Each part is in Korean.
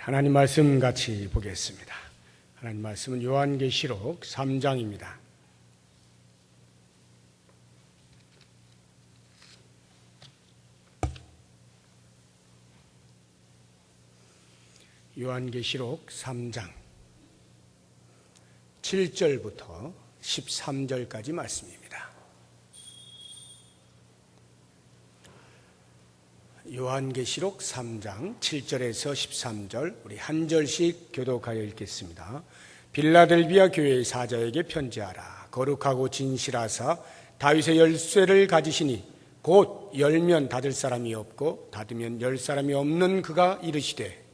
하나님 말씀 같이 보겠습니다. 하나님 말씀은 요한계시록 3장입니다. 요한계시록 3장 7절부터 13절까지 말씀입니다. 요한계시록 3장 7절에서 13절 우리 한 절씩 교독하여 읽겠습니다. 빌라델비아 교회의 사자에게 편지하라. 거룩하고 진실하사 다윗의 열쇠를 가지시니 곧 열면 닫을 사람이 없고 닫으면 열 사람이 없는 그가 이르시되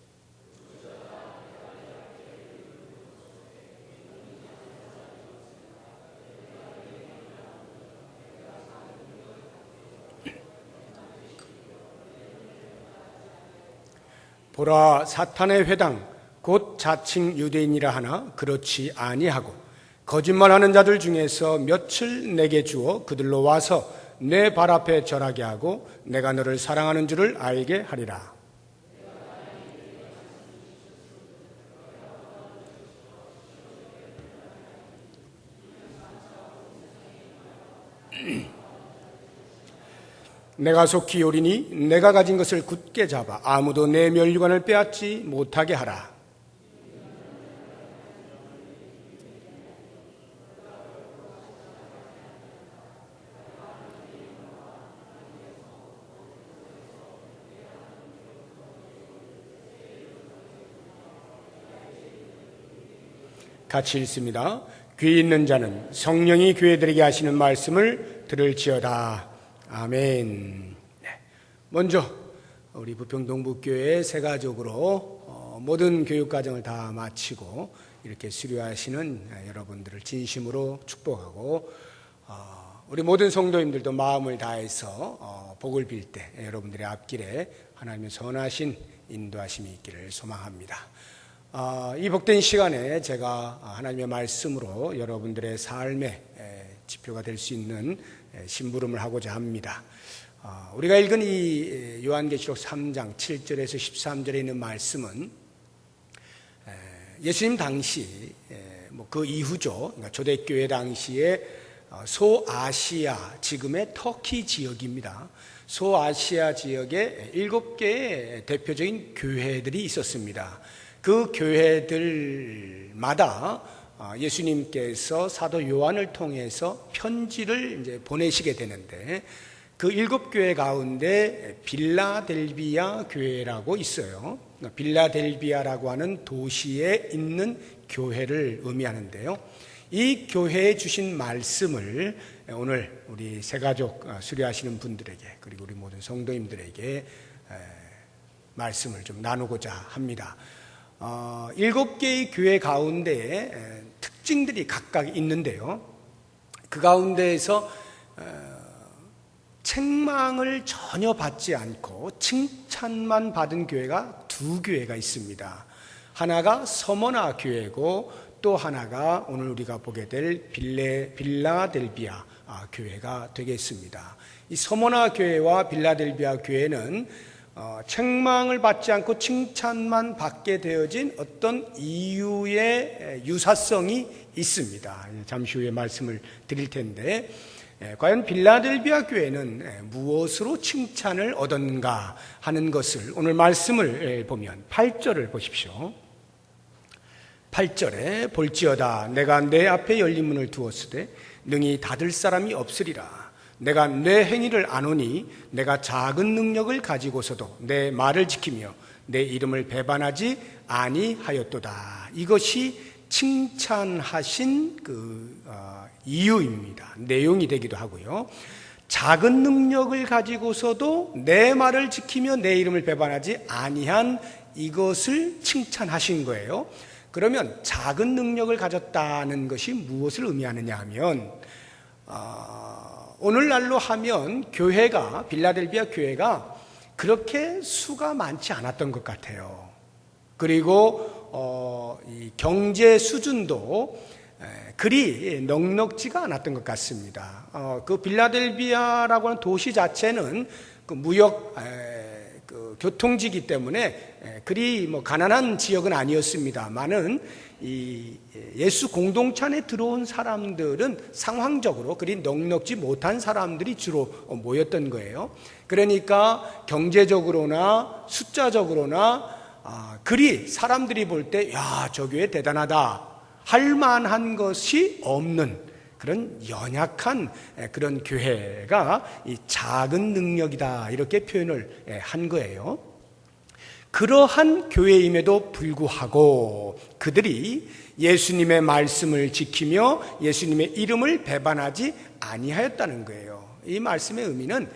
보라, 사탄의 회당 곧 자칭 유대인이라 하나 그렇지 아니하고 거짓말하는 자들 중에서 몇을 내게 주어 그들로 와서 내 발 앞에 절하게 하고 내가 너를 사랑하는 줄을 알게 하리라. 내가 속히 오리니 내가 가진 것을 굳게 잡아 아무도 내 면류관을 빼앗지 못하게 하라. 같이 읽습니다. 귀 있는 자는 성령이 교회들에게 하시는 말씀을 들을지어다. 아멘. 네. 먼저 우리 부평동북교회 세가족으로 모든 교육과정을 다 마치고 이렇게 수료하시는 여러분들을 진심으로 축복하고 우리 모든 성도님들도 마음을 다해서 복을 빌 때 여러분들의 앞길에 하나님의 선하신 인도하심이 있기를 소망합니다. 이 복된 시간에 제가 하나님의 말씀으로 여러분들의 삶의 지표가 될 수 있는 심부름을 하고자 합니다. 우리가 읽은 이 요한계시록 3장 7절에서 13절에 있는 말씀은 예수님 당시 그 이후죠. 그러니까 초대교회 당시에 소아시아, 지금의 터키 지역입니다. 소아시아 지역에 7개의 대표적인 교회들이 있었습니다. 그 교회들마다 예수님께서 사도 요한을 통해서 편지를 이제 보내시게 되는데 그 7교회 가운데 빌라델비아 교회라고 있어요. 빌라델비아라고 하는 도시에 있는 교회를 의미하는데요. 이 교회에 주신 말씀을 오늘 우리 세가족 수료하시는 분들에게 그리고 우리 모든 성도님들에게 말씀을 좀 나누고자 합니다. 7개의 교회 가운데 특징들이 각각 있는데요. 그 가운데에서 책망을 전혀 받지 않고 칭찬만 받은 교회가 2교회가 있습니다. 하나가 서머나 교회고 또 하나가 오늘 우리가 보게 될 빌라델비아 교회가 되겠습니다. 이 서머나 교회와 빌라델비아 교회는 책망을 받지 않고 칭찬만 받게 되어진 어떤 이유의 유사성이 있습니다. 잠시 후에 말씀을 드릴 텐데 과연 빌라델비아 교회는 무엇으로 칭찬을 얻었는가 하는 것을 오늘 말씀을 보면 8절을 보십시오. 8절에 볼지어다 내가 내 앞에 열린 문을 두었으되 능히 닫을 사람이 없으리라. 내가 내 행위를 아노니 내가 작은 능력을 가지고서도 내 말을 지키며 내 이름을 배반하지 아니하였도다. 이것이 칭찬하신 이유입니다. 내용이 되기도 하고요. 작은 능력을 가지고서도 내 말을 지키며 내 이름을 배반하지 아니한 이것을 칭찬하신 거예요. 그러면 작은 능력을 가졌다는 것이 무엇을 의미하느냐 하면 오늘날로 하면 교회가 빌라델비아 교회가 그렇게 수가 많지 않았던 것 같아요. 그리고 이 경제 수준도 그리 넉넉지가 않았던 것 같습니다. 그 빌라델비아라고 하는 도시 자체는 그 무역 그 교통지기 때문에 그리 가난한 지역은 아니었습니다만은 이 예수 공동체 안에 들어온 사람들은 상황적으로 그리 넉넉지 못한 사람들이 주로 모였던 거예요. 그러니까 경제적으로나 숫자적으로나 그리 사람들이 볼 때 야, 저 교회 대단하다 할 만한 것이 없는 그런 연약한 그런 교회가 이 작은 능력이다 이렇게 표현을 한 거예요. 그러한 교회임에도 불구하고 그들이 예수님의 말씀을 지키며 예수님의 이름을 배반하지 아니하였다는 거예요. 이 말씀의 의미는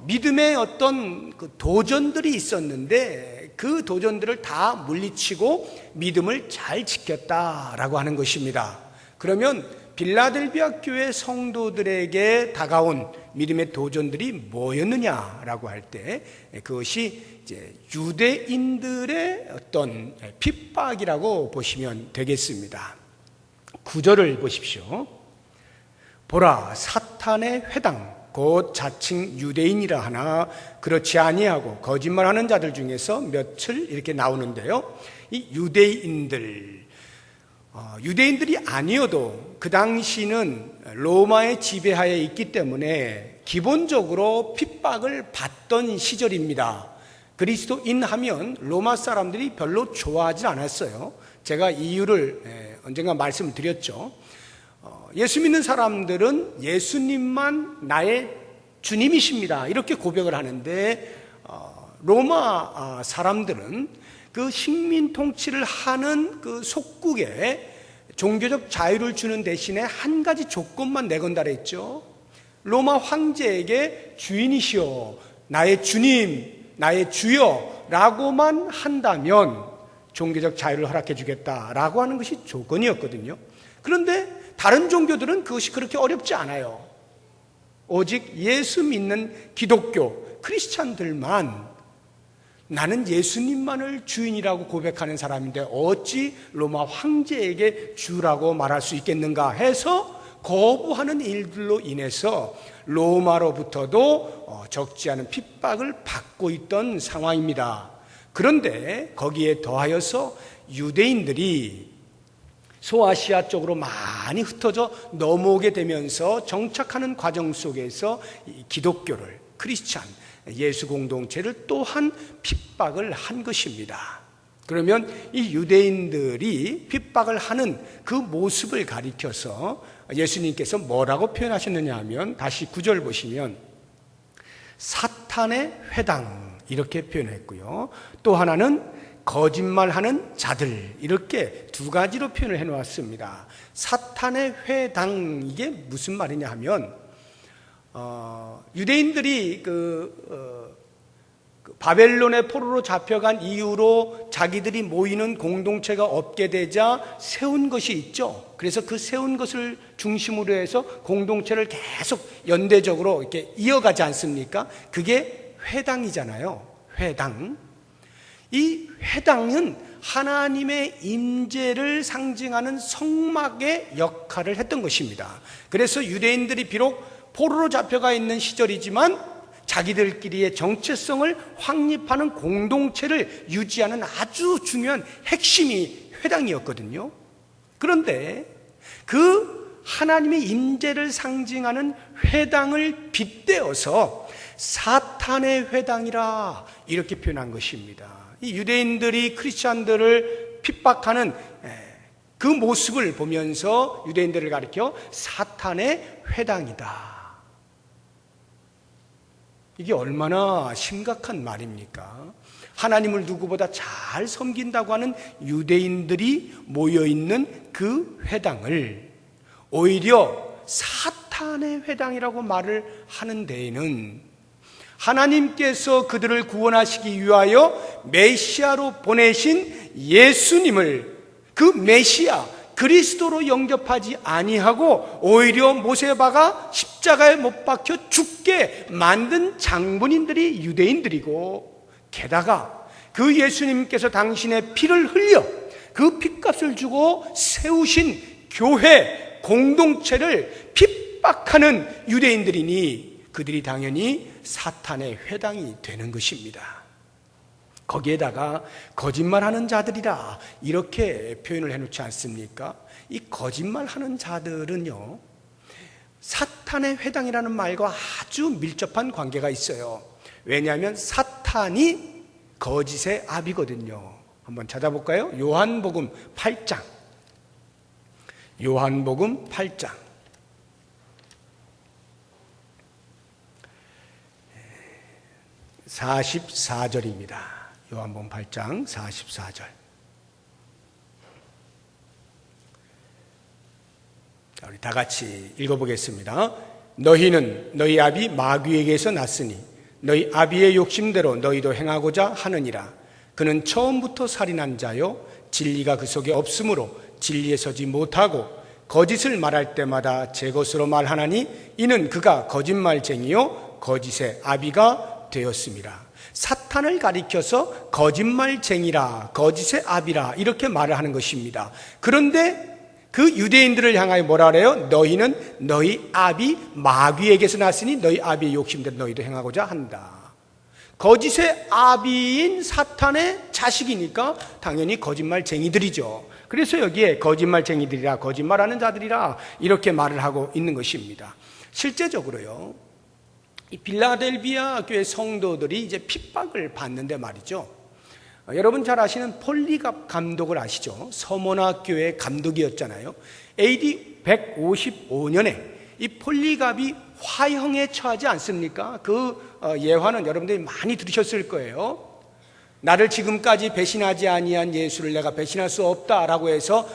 믿음의 어떤 그 도전들이 있었는데 그 도전들을 다 물리치고 믿음을 잘 지켰다라고 하는 것입니다. 그러면 빌라델비아 교회 성도들에게 다가온 믿음의 도전들이 뭐였느냐라고 할 때 그것이 이제 유대인들의 어떤 핍박이라고 보시면 되겠습니다. 9절을 보십시오. 보라, 사탄의 회당 곧 자칭 유대인이라 하나 그렇지 아니하고 거짓말하는 자들 중에서 몇을 이렇게 나오는데요. 이 유대인들이 아니어도 그 당시는 로마의 지배하에 있기 때문에 기본적으로 핍박을 받던 시절입니다. 그리스도인 하면 로마 사람들이 별로 좋아하지 않았어요. 제가 이유를 언젠가 말씀을 드렸죠. 예수 믿는 사람들은 예수님만 나의 주님이십니다 이렇게 고백을 하는데 로마 사람들은 그 식민 통치를 하는 그 속국에 종교적 자유를 주는 대신에 한 가지 조건만 내건다 했죠. 로마 황제에게 주인이시여 나의 주님 나의 주여 라고만 한다면 종교적 자유를 허락해 주겠다라고 하는 것이 조건이었거든요. 그런데 다른 종교들은 그것이 그렇게 어렵지 않아요. 오직 예수 믿는 기독교 크리스찬들만 나는 예수님만을 주인이라고 고백하는 사람인데 어찌 로마 황제에게 주라고 말할 수 있겠는가 해서 거부하는 일들로 인해서 로마로부터도 적지 않은 핍박을 받고 있던 상황입니다. 그런데 거기에 더하여서 유대인들이 소아시아 쪽으로 많이 흩어져 넘어오게 되면서 정착하는 과정 속에서 기독교를 크리스찬 예수 공동체를 또한 핍박을 한 것입니다. 그러면 이 유대인들이 핍박을 하는 그 모습을 가리켜서 예수님께서 뭐라고 표현하셨느냐 하면 다시 9절 보시면 사탄의 회당 이렇게 표현했고요. 또 하나는 거짓말하는 자들 이렇게 두 가지로 표현을 해놓았습니다. 사탄의 회당 이게 무슨 말이냐 하면 유대인들이 바벨론의 포로로 잡혀간 이후로 자기들이 모이는 공동체가 없게 되자 세운 것이 있죠. 그래서 그 세운 것을 중심으로 해서 공동체를 계속 연대적으로 이렇게 이어가지 않습니까? 그게 회당이잖아요. 회당. 이 회당은 하나님의 임재를 상징하는 성막의 역할을 했던 것입니다. 그래서 유대인들이 비록 포로로 잡혀가 있는 시절이지만 자기들끼리의 정체성을 확립하는 공동체를 유지하는 아주 중요한 핵심이 회당이었거든요. 그런데 그 하나님의 임재를 상징하는 회당을 빗대어서 사탄의 회당이라 이렇게 표현한 것입니다. 이 유대인들이 크리스찬들을 핍박하는 그 모습을 보면서 유대인들을 가리켜 사탄의 회당이다. 이게 얼마나 심각한 말입니까? 하나님을 누구보다 잘 섬긴다고 하는 유대인들이 모여있는 그 회당을 오히려 사탄의 회당이라고 말을 하는 데에는 하나님께서 그들을 구원하시기 위하여 메시아로 보내신 예수님을 그 메시아 그리스도로 영접하지 아니하고 오히려 모세바가 십자가에 못 박혀 죽게 만든 장본인들이 유대인들이고 게다가 그 예수님께서 당신의 피를 흘려 그 핏값을 주고 세우신 교회 공동체를 핍박하는 유대인들이니 그들이 당연히 사탄의 회당이 되는 것입니다. 거기에다가 거짓말하는 자들이라 이렇게 표현을 해놓지 않습니까? 이 거짓말하는 자들은요, 사탄의 회당이라는 말과 아주 밀접한 관계가 있어요. 왜냐하면 사탄이 거짓의 아비거든요. 한번 찾아볼까요? 요한복음 8장. 요한복음 8장. 44절입니다. 요한복음 8장 44절. 우리 다 같이 읽어보겠습니다. 너희는 너희 아비 마귀에게서 났으니 너희 아비의 욕심대로 너희도 행하고자 하느니라. 그는 처음부터 살인한 자요 진리가 그 속에 없으므로 진리에 서지 못하고 거짓을 말할 때마다 제 것으로 말하나니 이는 그가 거짓말쟁이요 거짓의 아비가 되었음이라. 사탄을 가리켜서 거짓말쟁이라 거짓의 아비라 이렇게 말을 하는 것입니다. 그런데 그 유대인들을 향하여 뭐라 그래요? 너희는 너희 아비 마귀에게서 났으니 너희 아비의 욕심대로 너희도 행하고자 한다. 거짓의 아비인 사탄의 자식이니까 당연히 거짓말쟁이들이죠. 그래서 여기에 거짓말쟁이들이라 거짓말하는 자들이라 이렇게 말을 하고 있는 것입니다. 실제적으로요, 이 빌라델비아 교회 성도들이 이제 핍박을 받는데 말이죠. 여러분 잘 아시는 폴리갑 감독을 아시죠? 서머나 교회 감독이었잖아요. AD 155년에 이 폴리갑이 화형에 처하지 않습니까? 그 예화는 여러분들이 많이 들으셨을 거예요. 나를 지금까지 배신하지 아니한 예수를 내가 배신할 수 없다라고 해서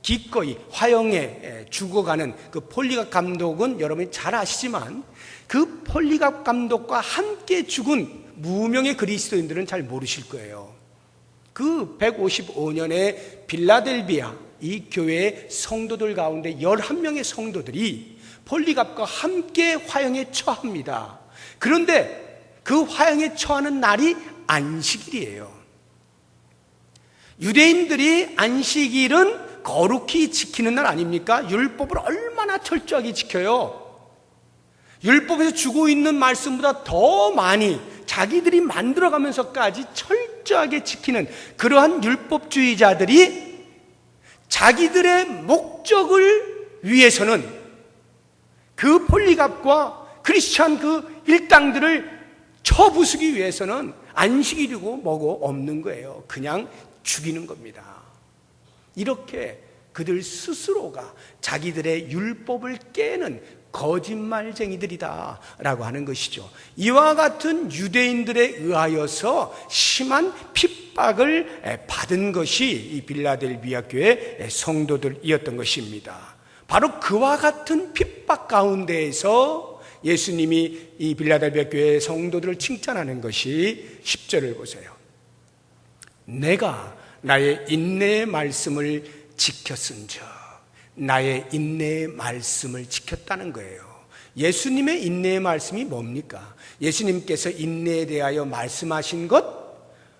기꺼이 화형에 죽어가는 그 폴리갑 감독은 여러분이 잘 아시지만 그 폴리갑 감독과 함께 죽은 무명의 그리스도인들은 잘 모르실 거예요. 그 155년에 빌라델비아 이 교회의 성도들 가운데 11명의 성도들이 폴리갑과 함께 화형에 처합니다. 그런데 그 화형에 처하는 날이 안식일이에요. 유대인들이 안식일은 거룩히 지키는 날 아닙니까? 율법을 얼마나 철저하게 지켜요. 율법에서 주고 있는 말씀보다 더 많이 자기들이 만들어가면서까지 철저하게 지키는 그러한 율법주의자들이 자기들의 목적을 위해서는 그 폴리갑과 크리스찬 그 일당들을 쳐부수기 위해서는 안식일이고 뭐고 없는 거예요. 그냥 죽이는 겁니다. 이렇게 그들 스스로가 자기들의 율법을 깨는 거짓말쟁이들이다 라고 하는 것이죠. 이와 같은 유대인들에 의하여서 심한 핍박을 받은 것이 이 빌라델비아 교회 성도들이었던 것입니다. 바로 그와 같은 핍박 가운데에서 예수님이 이 빌라델비아 교회 성도들을 칭찬하는 것이 10절을 보세요. 내가 나의 인내의 말씀을 지켰은즉, 나의 인내의 말씀을 지켰다는 거예요. 예수님의 인내의 말씀이 뭡니까? 예수님께서 인내에 대하여 말씀하신 것?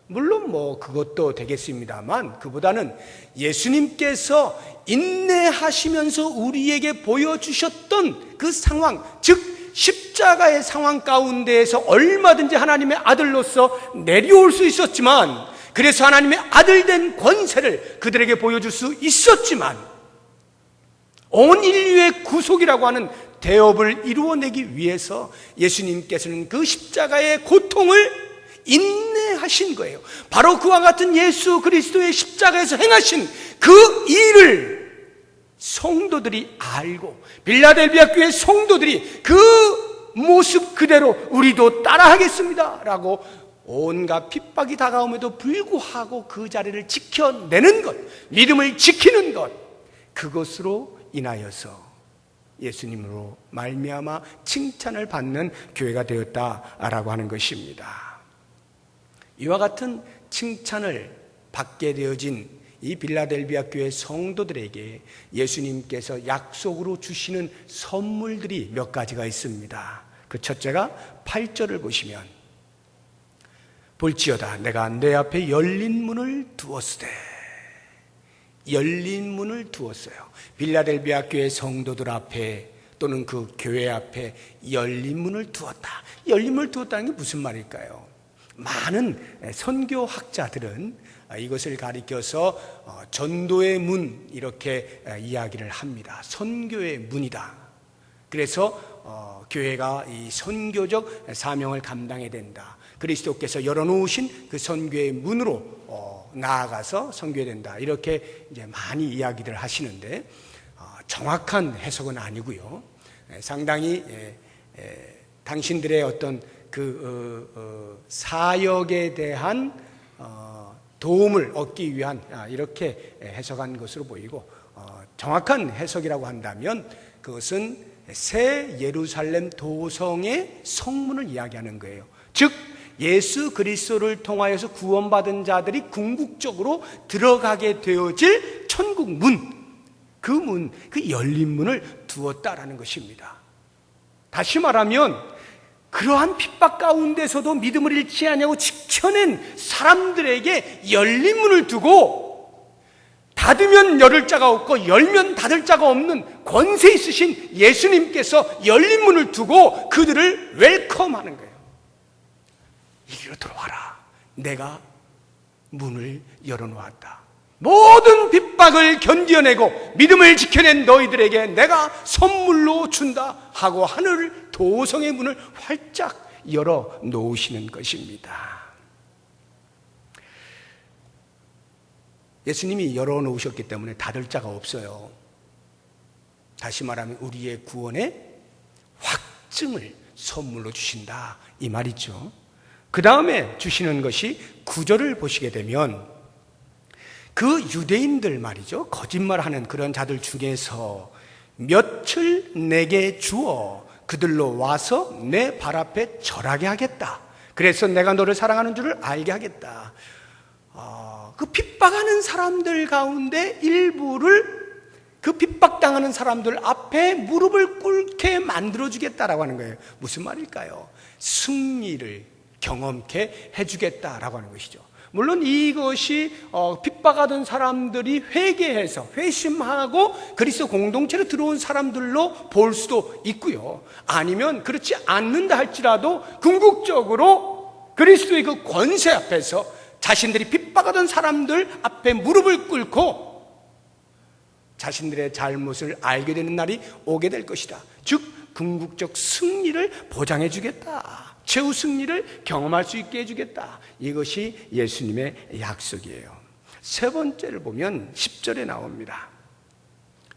물론 그것도 되겠습니다만 그보다는 예수님께서 인내하시면서 우리에게 보여주셨던 그 상황, 즉 십자가의 상황 가운데에서 얼마든지 하나님의 아들로서 내려올 수 있었지만, 그래서 하나님의 아들 된 권세를 그들에게 보여줄 수 있었지만, 온 인류의 구속이라고 하는 대업을 이루어내기 위해서 예수님께서는 그 십자가의 고통을 인내하신 거예요. 바로 그와 같은 예수 그리스도의 십자가에서 행하신 그 일을 성도들이 알고, 빌라델비아 교회 성도들이 그 모습 그대로 우리도 따라하겠습니다 라고 온갖 핍박이 다가옴에도 불구하고 그 자리를 지켜내는 것, 믿음을 지키는 것, 그것으로 인하여서 예수님으로 말미암아 칭찬을 받는 교회가 되었다라고 하는 것입니다. 이와 같은 칭찬을 받게 되어진 이 빌라델비아 교회 성도들에게 예수님께서 약속으로 주시는 선물들이 몇 가지가 있습니다. 그 첫째가 8절을 보시면, 볼지어다 내가 내 앞에 열린 문을 두었으되, 열린 문을 두었어요. 빌라델비아 교회 성도들 앞에 또는 그 교회 앞에 열린 문을 두었다. 열린 문을 두었다는 게 무슨 말일까요? 많은 선교학자들은 이것을 가리켜서 전도의 문 이렇게 이야기를 합니다. 선교의 문이다. 그래서 교회가 이 선교적 사명을 감당해야 된다. 그리스도께서 열어놓으신 그 선교의 문으로 나아가서 선교해야 된다. 이렇게 이제 많이 이야기를 하시는데 정확한 해석은 아니고요. 상당히 당신들의 어떤 그 사역에 대한 도움을 얻기 위한 이렇게 해석한 것으로 보이고, 정확한 해석이라고 한다면 그것은 새 예루살렘 도성의 성문을 이야기하는 거예요. 즉 예수 그리스도를 통하여서 구원받은 자들이 궁극적으로 들어가게 되어질 천국 문, 그 문, 그 열린 문을 두었다라는 것입니다. 다시 말하면 그러한 핍박 가운데서도 믿음을 잃지 않냐고 지켜낸 사람들에게 열린 문을 두고, 닫으면 열을 자가 없고 열면 닫을 자가 없는 권세 있으신 예수님께서 열린 문을 두고 그들을 웰컴하는 거예요. 이리로 들어와라. 내가 문을 열어놓았다. 모든 핍박을 견뎌내고 믿음을 지켜낸 너희들에게 내가 선물로 준다 하고 하늘 도성의 문을 활짝 열어놓으시는 것입니다. 예수님이 열어놓으셨기 때문에 닫을 자가 없어요. 다시 말하면 우리의 구원의 확증을 선물로 주신다, 이 말이죠. 그 다음에 주시는 것이 9절을 보시게 되면 그 유대인들 말이죠, 거짓말하는 그런 자들 중에서 몇을 내게 주어 그들로 와서 내 발 앞에 절하게 하겠다. 그래서 내가 너를 사랑하는 줄을 알게 하겠다. 그 핍박하는 사람들 가운데 일부를 그 핍박당하는 사람들 앞에 무릎을 꿇게 만들어주겠다라고 하는 거예요. 무슨 말일까요? 승리를 경험케 해주겠다라고 하는 것이죠. 물론 이것이 핍박하던 사람들이 회개해서 회심하고 그리스도 공동체로 들어온 사람들로 볼 수도 있고요. 아니면 그렇지 않는다 할지라도 궁극적으로 그리스도의 그 권세 앞에서 자신들이 핍박하던 사람들 앞에 무릎을 꿇고 자신들의 잘못을 알게 되는 날이 오게 될 것이다. 즉 궁극적 승리를 보장해 주겠다. 최후 승리를 경험할 수 있게 해주겠다. 이것이 예수님의 약속이에요. 세 번째를 보면 10절에 나옵니다.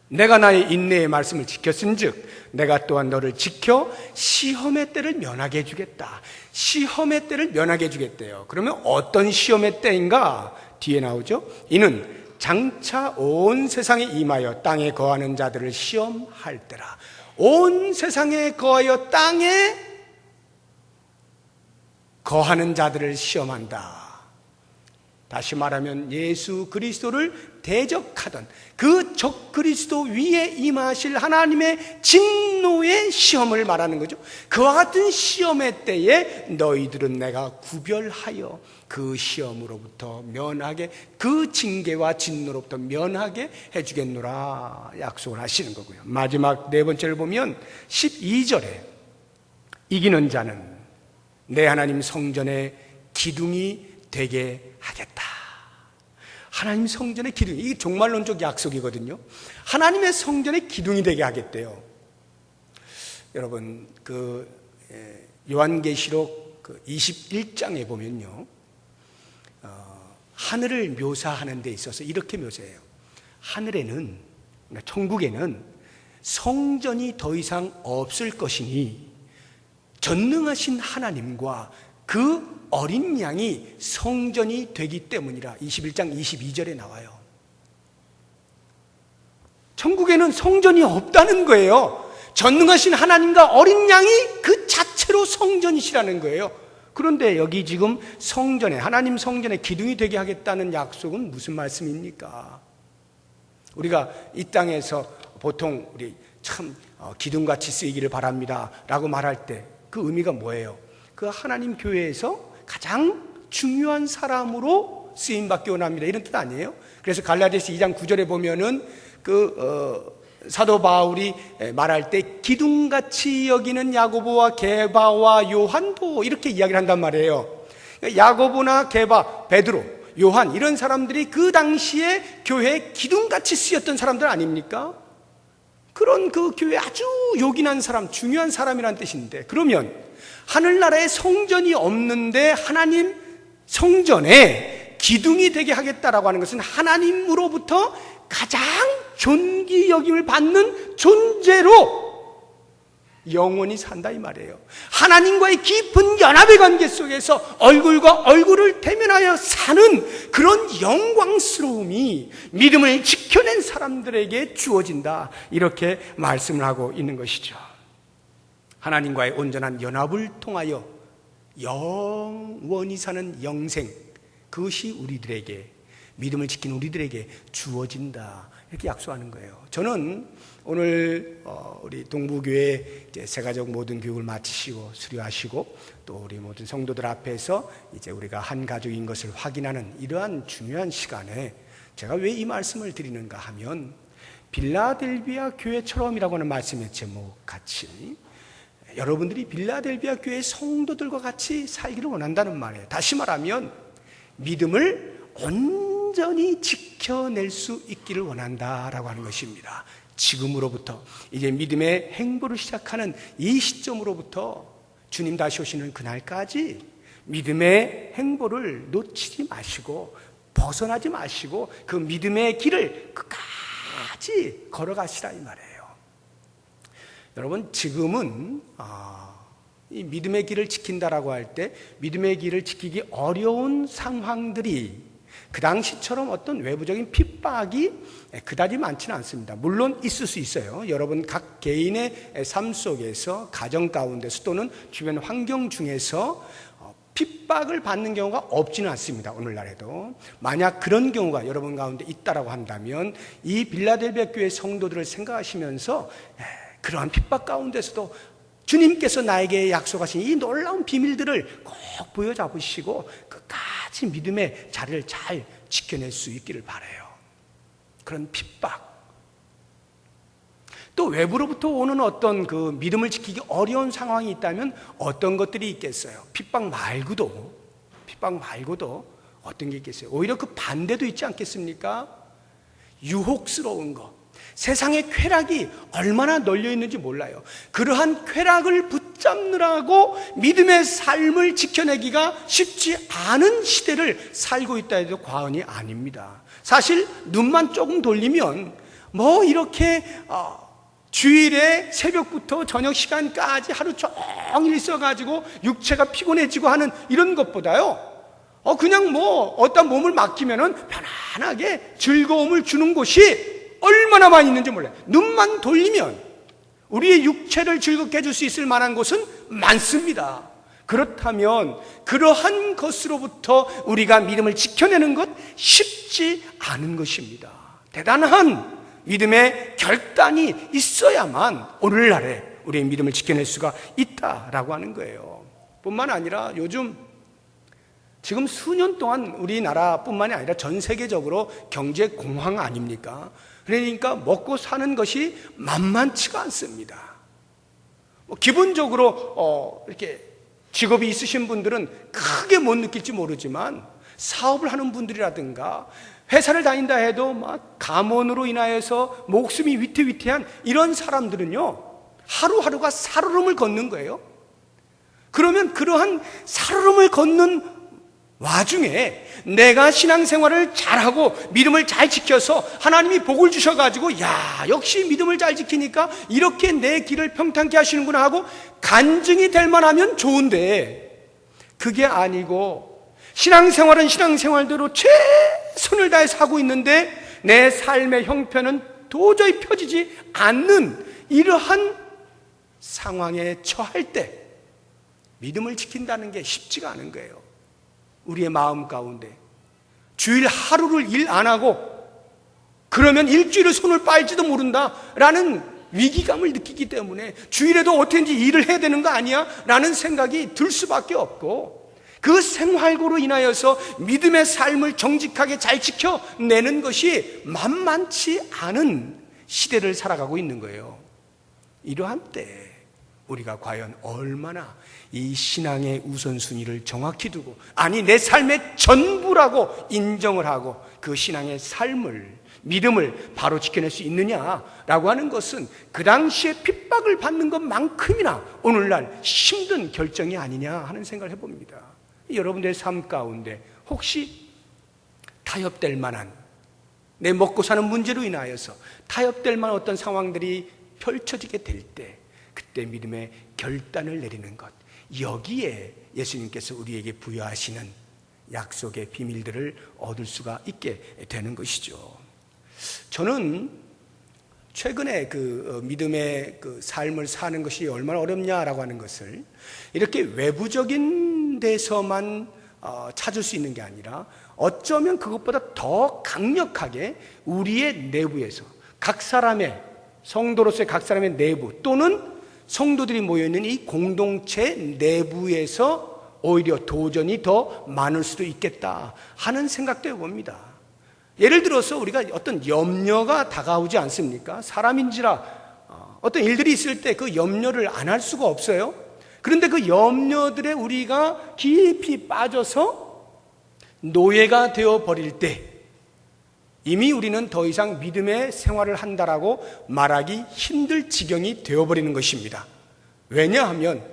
내가 나의 인내의 말씀을 지켰은즉 내가 또한 너를 지켜 시험의 때를 면하게 해주겠다. 시험의 때를 면하게 해주겠대요. 그러면 어떤 시험의 때인가? 뒤에 나오죠. 이는 장차 온 세상에 임하여 땅에 거하는 자들을 시험할 때라. 온 세상에 거하여 땅에 거하는 자들을 시험한다. 다시 말하면 예수 그리스도를 대적하던 그 적 그리스도 위에 임하실 하나님의 진노의 시험을 말하는 거죠. 그와 같은 시험의 때에 너희들은 내가 구별하여 그 시험으로부터 면하게, 그 징계와 진노로부터 면하게 해주겠노라 약속을 하시는 거고요. 마지막 네 번째를 보면 12절에 이기는 자는 내 하나님 성전의 기둥이 되게 하겠다. 하나님 성전의 기둥, 이게 종말론적 약속이거든요. 하나님의 성전의 기둥이 되게 하겠대요. 여러분 그 요한계시록 그 21장에 보면요, 하늘을 묘사하는 데 있어서 이렇게 묘사해요. 하늘에는, 천국에는 성전이 더 이상 없을 것이니 전능하신 하나님과 그 어린 양이 성전이 되기 때문이라. 21장 22절에 나와요. 천국에는 성전이 없다는 거예요. 전능하신 하나님과 어린 양이 그 자체로 성전이시라는 거예요. 그런데 여기 지금 성전에, 하나님 성전에 기둥이 되게 하겠다는 약속은 무슨 말씀입니까? 우리가 이 땅에서 보통 우리 참 기둥같이 쓰이기를 바랍니다 라고 말할 때 그 의미가 뭐예요? 그 하나님 교회에서 가장 중요한 사람으로 쓰임받기 원합니다, 이런 뜻 아니에요? 그래서 갈라디아서 2장 9절에 보면은 그 사도 바울이 말할 때 기둥같이 여기는 야고보와 게바와 요한도 이렇게 이야기를 한단 말이에요. 야고보나 게바, 베드로, 요한 이런 사람들이 그 당시에 교회에 기둥같이 쓰였던 사람들 아닙니까? 그런 그 교회에 아주 요긴한 사람, 중요한 사람이라는 뜻인데, 그러면 하늘나라에 성전이 없는데 하나님 성전에 기둥이 되게 하겠다라고 하는 것은 하나님으로부터 가장 존귀 여김을 받는 존재로 영원히 산다 이 말이에요. 하나님과의 깊은 연합의 관계 속에서 얼굴과 얼굴을 대면하여 사는 그런 영광스러움이 믿음을 지켜낸 사람들에게 주어진다, 이렇게 말씀을 하고 있는 것이죠. 하나님과의 온전한 연합을 통하여 영원히 사는 영생, 그것이 우리들에게, 믿음을 지킨 우리들에게 주어진다, 이렇게 약속하는 거예요. 저는 오늘 우리 동부교회 이제 새가족 모든 교육을 마치시고 수료하시고 또 우리 모든 성도들 앞에서 이제 우리가 한 가족인 것을 확인하는 이러한 중요한 시간에 제가 왜 이 말씀을 드리는가 하면, 빌라델비아 교회처럼이라고 하는 말씀의 제목 같이 여러분들이 빌라델비아 교회 성도들과 같이 살기를 원한다는 말이에요. 다시 말하면 믿음을 온전히 지켜낼 수 있기를 원한다라고 하는 것입니다. 지금으로부터 이제 믿음의 행보를 시작하는 이 시점으로부터 주님 다시 오시는 그날까지 믿음의 행보를 놓치지 마시고 벗어나지 마시고 그 믿음의 길을 끝까지 걸어가시라 이 말이에요. 여러분, 지금은 이 믿음의 길을 지킨다라고 할 때 믿음의 길을 지키기 어려운 상황들이 그 당시처럼 어떤 외부적인 핍박이 그다지 많지는 않습니다. 물론 있을 수 있어요. 여러분 각 개인의 삶 속에서, 가정 가운데서 또는 주변 환경 중에서 핍박을 받는 경우가 없지는 않습니다. 오늘날에도. 만약 그런 경우가 여러분 가운데 있다라고 한다면 이 빌라델비아 교회 성도들을 생각하시면서 그러한 핍박 가운데서도 주님께서 나에게 약속하신 이 놀라운 비밀들을 꼭 보여잡으시고 끝까지 믿음의 자리를 잘 지켜낼 수 있기를 바라요. 그런 핍박, 또 외부로부터 오는 어떤 그 믿음을 지키기 어려운 상황이 있다면 어떤 것들이 있겠어요? 핍박 말고도 어떤 게 있겠어요? 오히려 그 반대도 있지 않겠습니까? 유혹스러운 것, 세상의 쾌락이 얼마나 널려 있는지 몰라요. 그러한 쾌락을 붙잡느라고 믿음의 삶을 지켜내기가 쉽지 않은 시대를 살고 있다 해도 과언이 아닙니다. 사실 눈만 조금 돌리면 뭐 이렇게 주일에 새벽부터 저녁 시간까지 하루 종일 있어가지고 육체가 피곤해지고 하는 이런 것보다요, 그냥 뭐 어떤 몸을 맡기면은 편안하게 즐거움을 주는 곳이 얼마나 많이 있는지 몰라요. 눈만 돌리면 우리의 육체를 즐겁게 해줄 수 있을 만한 곳은 많습니다. 그렇다면 그러한 것으로부터 우리가 믿음을 지켜내는 것 쉽지 않은 것입니다. 대단한 믿음의 결단이 있어야만 오늘날에 우리의 믿음을 지켜낼 수가 있다라고 하는 거예요. 뿐만 아니라 지금 수년 동안 우리나라뿐만이 아니라 전 세계적으로 경제 공황 아닙니까? 그러니까 먹고 사는 것이 만만치가 않습니다. 기본적으로 이렇게 직업이 있으신 분들은 크게 못 느낄지 모르지만 사업을 하는 분들이라든가 회사를 다닌다 해도 막 감원으로 인하여서 목숨이 위태위태한 이런 사람들은요, 하루하루가 살얼음을 걷는 거예요. 그러면 그러한 살얼음을 걷는 와중에 내가 신앙생활을 잘하고 믿음을 잘 지켜서 하나님이 복을 주셔가지고 역시 믿음을 잘 지키니까 이렇게 내 길을 평탄케 하시는구나 하고 간증이 될 만하면 좋은데, 그게 아니고 신앙생활은 신앙생활대로 최선을 다해서 하고 있는데 내 삶의 형편은 도저히 펴지지 않는 이러한 상황에 처할 때 믿음을 지킨다는 게 쉽지가 않은 거예요. 우리의 마음 가운데 주일 하루를 일 안 하고 그러면 일주일을 손을 빨지도 모른다라는 위기감을 느끼기 때문에 주일에도 어떻게든지 일을 해야 되는 거 아니야? 라는 생각이 들 수밖에 없고, 그 생활고로 인하여서 믿음의 삶을 정직하게 잘 지켜내는 것이 만만치 않은 시대를 살아가고 있는 거예요. 이러한 때 우리가 과연 얼마나 이 신앙의 우선순위를 정확히 두고, 아니 내 삶의 전부라고 인정을 하고 그 신앙의 삶을, 믿음을 바로 지켜낼 수 있느냐라고 하는 것은 그 당시에 핍박을 받는 것만큼이나 오늘날 힘든 결정이 아니냐 하는 생각을 해봅니다. 여러분들의 삶 가운데 혹시 타협될 만한, 내 먹고 사는 문제로 인하여서 타협될 만한 어떤 상황들이 펼쳐지게 될 때, 그때 믿음의 결단을 내리는 것, 여기에 예수님께서 우리에게 부여하시는 약속의 비밀들을 얻을 수가 있게 되는 것이죠. 저는 최근에 그 믿음의 그 삶을 사는 것이 얼마나 어렵냐라고 하는 것을 이렇게 외부적인 데서만 찾을 수 있는 게 아니라 어쩌면 그것보다 더 강력하게 우리의 내부에서, 각 사람의, 성도로서의 각 사람의 내부 또는 성도들이 모여있는 이 공동체 내부에서 오히려 도전이 더 많을 수도 있겠다 하는 생각도 해봅니다. 예를 들어서 우리가 어떤 염려가 다가오지 않습니까? 사람인지라 어떤 일들이 있을 때 그 염려를 안 할 수가 없어요. 그런데 그 염려들에 우리가 깊이 빠져서 노예가 되어버릴 때 이미 우리는 더 이상 믿음의 생활을 한다라고 말하기 힘들 지경이 되어버리는 것입니다. 왜냐하면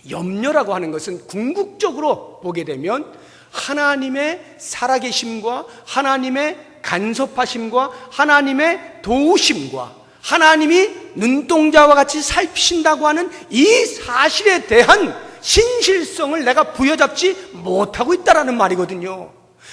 염려라고 하는 것은 궁극적으로 보게 되면 하나님의 살아계심과 하나님의 간섭하심과 하나님의 도우심과 하나님이 눈동자와 같이 살피신다고 하는 이 사실에 대한 신실성을 내가 부여잡지 못하고 있다는 말이거든요.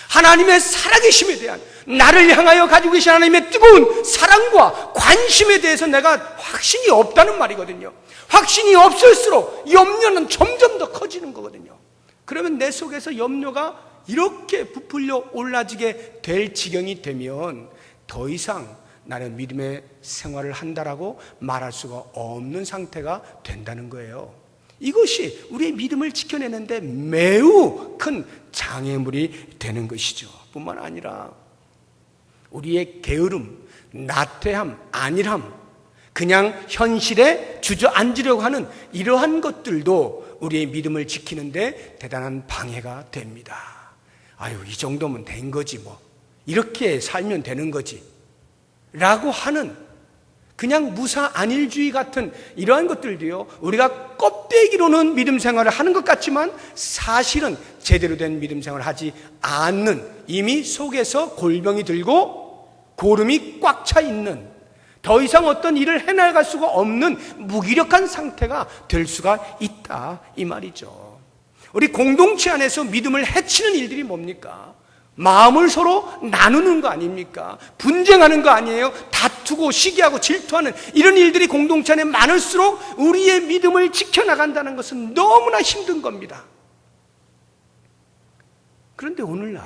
하나님의 살아계심에 대한, 나를 향하여 가지고 계신 하나님의 뜨거운 사랑과 관심에 대해서 내가 확신이 없다는 말이거든요. 확신이 없을수록 염려는 점점 더 커지는 거거든요. 그러면 내 속에서 염려가 이렇게 부풀려 올라지게 될 지경이 되면 더 이상 나는 믿음의 생활을 한다라고 말할 수가 없는 상태가 된다는 거예요. 이것이 우리의 믿음을 지켜내는데 매우 큰 장애물이 되는 것이죠. 뿐만 아니라 우리의 게으름, 나태함, 안일함, 그냥 현실에 주저앉으려고 하는 이러한 것들도 우리의 믿음을 지키는데 대단한 방해가 됩니다. 아유, 이 정도면 된 거지 뭐, 이렇게 살면 되는 거지 라고 하는 그냥 무사 안일주의 같은 이러한 것들도요, 우리가 껍데기로는 믿음 생활을 하는 것 같지만 사실은 제대로 된 믿음 생활을 하지 않는, 이미 속에서 골병이 들고 고름이 꽉 차 있는, 더 이상 어떤 일을 해나갈 수가 없는 무기력한 상태가 될 수가 있다 이 말이죠. 우리 공동체 안에서 믿음을 해치는 일들이 뭡니까? 마음을 서로 나누는 거 아닙니까? 분쟁하는 거 아니에요? 다투고 시기하고 질투하는 이런 일들이 공동체 안에 많을수록 우리의 믿음을 지켜나간다는 것은 너무나 힘든 겁니다. 그런데 오늘날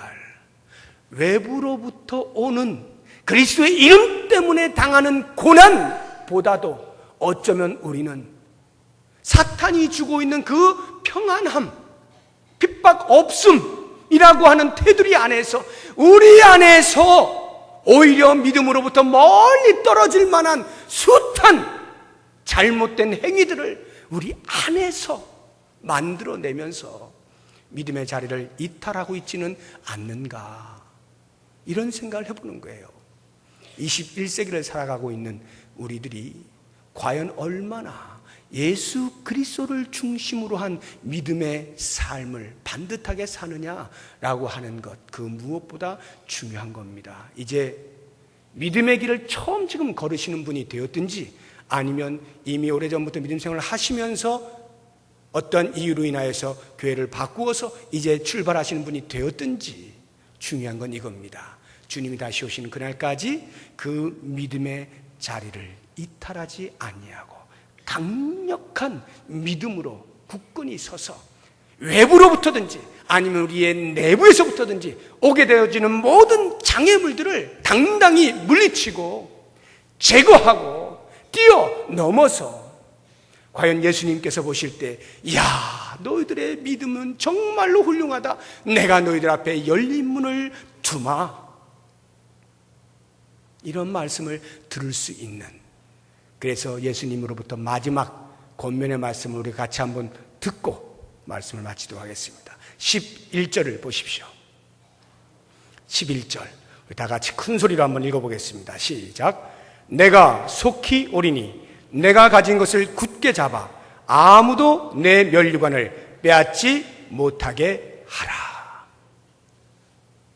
외부로부터 오는 그리스도의 이름 때문에 당하는 고난보다도 어쩌면 우리는 사탄이 주고 있는 그 평안함, 핍박 없음이라고 하는 테두리 안에서, 우리 안에서 오히려 믿음으로부터 멀리 떨어질 만한 숱한 잘못된 행위들을 우리 안에서 만들어내면서 믿음의 자리를 이탈하고 있지는 않는가, 이런 생각을 해보는 거예요. 21세기를 살아가고 있는 우리들이 과연 얼마나 예수 그리스도를 중심으로 한 믿음의 삶을 반듯하게 사느냐라고 하는 것, 그 무엇보다 중요한 겁니다. 이제 믿음의 길을 처음 지금 걸으시는 분이 되었든지 아니면 이미 오래전부터 믿음 생활을 하시면서 어떤 이유로 인하여서 교회를 바꾸어서 이제 출발하시는 분이 되었든지 중요한 건 이겁니다. 주님이 다시 오시는 그날까지 그 믿음의 자리를 이탈하지 아니하고 강력한 믿음으로 굳건히 서서 외부로부터든지 아니면 우리의 내부에서부터든지 오게 되어지는 모든 장애물들을 당당히 물리치고 제거하고 뛰어넘어서 과연 예수님께서 보실 때, 야, 너희들의 믿음은 정말로 훌륭하다, 내가 너희들 앞에 열린 문을 두마, 이런 말씀을 들을 수 있는, 그래서 예수님으로부터 마지막 권면의 말씀을 우리 같이 한번 듣고 말씀을 마치도록 하겠습니다. 11절을 보십시오. 11절 우리 다 같이 큰 소리로 한번 읽어보겠습니다. 시작. 내가 속히 오리니 내가 가진 것을 굳게 잡아 아무도 내 면류관을 빼앗지 못하게 하라.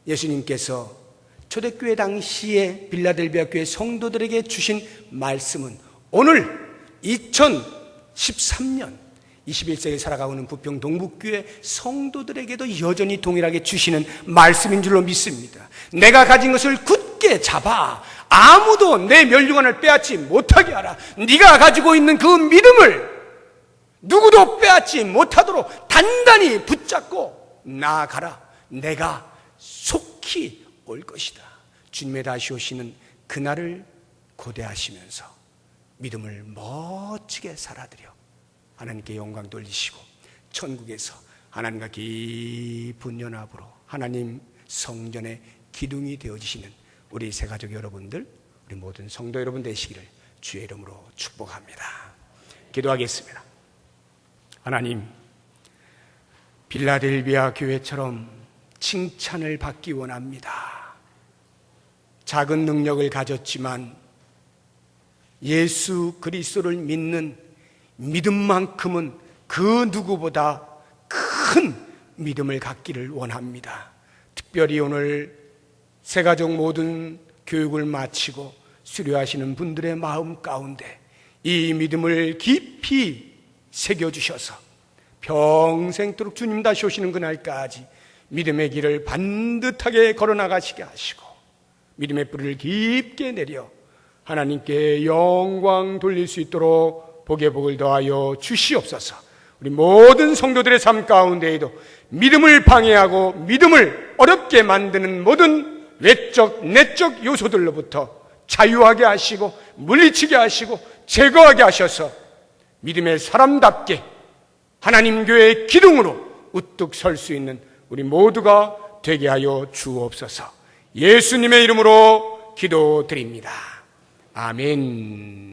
예수님께서 초대교회 당시에 빌라델비아 교회 성도들에게 주신 말씀은 오늘 2013년 21세기를 살아가고 있는 부평 동북교회 성도들에게도 여전히 동일하게 주시는 말씀인 줄로 믿습니다. 내가 가진 것을 굳게 잡아 아무도 내 면류관을 빼앗지 못하게 하라. 네가 가지고 있는 그 믿음을 누구도 빼앗지 못하도록 단단히 붙잡고 나아가라. 내가 속히 올 것이다. 주님의 다시 오시는 그날을 고대하시면서 믿음을 멋지게 살아드려 하나님께 영광 돌리시고 천국에서 하나님과 깊은 연합으로 하나님 성전의 기둥이 되어지시는 우리 새가족 여러분들, 우리 모든 성도 여러분 되시기를 주의 이름으로 축복합니다. 기도하겠습니다. 하나님, 빌라델비아 교회처럼 칭찬을 받기 원합니다. 작은 능력을 가졌지만 예수 그리스도를 믿는 믿음만큼은 그 누구보다 큰 믿음을 갖기를 원합니다. 특별히 오늘 새가족 모든 교육을 마치고 수료하시는 분들의 마음 가운데 이 믿음을 깊이 새겨주셔서 평생토록 주님 다시 오시는 그날까지 믿음의 길을 반듯하게 걸어나가시게 하시고 믿음의 뿌리를 깊게 내려 하나님께 영광 돌릴 수 있도록 복의 복을 더하여 주시옵소서. 우리 모든 성도들의 삶 가운데에도 믿음을 방해하고 믿음을 어렵게 만드는 모든 외적 내적 요소들로부터 자유하게 하시고 물리치게 하시고 제거하게 하셔서 믿음의 사람답게 하나님 교회의 기둥으로 우뚝 설 수 있는 우리 모두가 되게 하여 주옵소서. 예수님의 이름으로 기도드립니다. 아멘.